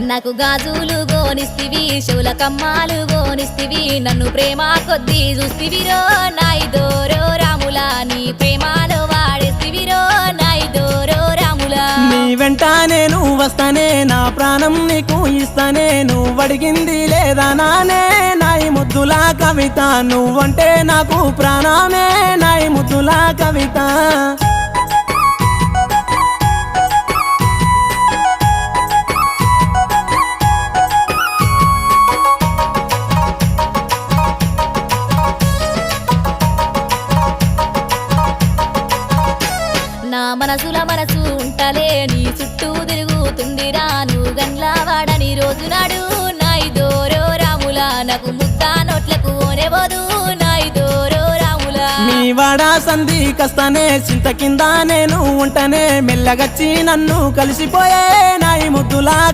నాకు గాజులు గోనిస్తివి చెవుల కమ్మాలు గోనిస్తివి నన్ను ప్రేమ కొద్దీ చూస్తివిరో నాయిదోరో రాములా నీ ప్రేమలో వాడేస్తివిరో నాయిదోరో రాములా నీ వెంట నేను వస్తానే నా ప్రాణం నీకు ఇస్తానే నువ్వు అడిగింది లేదా నానే నాయి ముద్దుల కవిత నువ్వంటే నాకు ప్రాణమే నాయి ముద్దుల కవిత నా మనసుల మనసు ఉంటలే నీ చుట్టూ తిరుగుతుందిరా నువ్వు గండ్లా వాడని రోజు నాడు నాయిదోరో రాములా నాకు ముద్దా నోట్లకు ఓనేవోదు నాయిదోరో రాములా మీ వాడ సంధి కస్తానే చింత కింద నేను ఉంటనే మెల్లగచ్చి నన్ను కలిసిపోయే నాయి ముద్దుల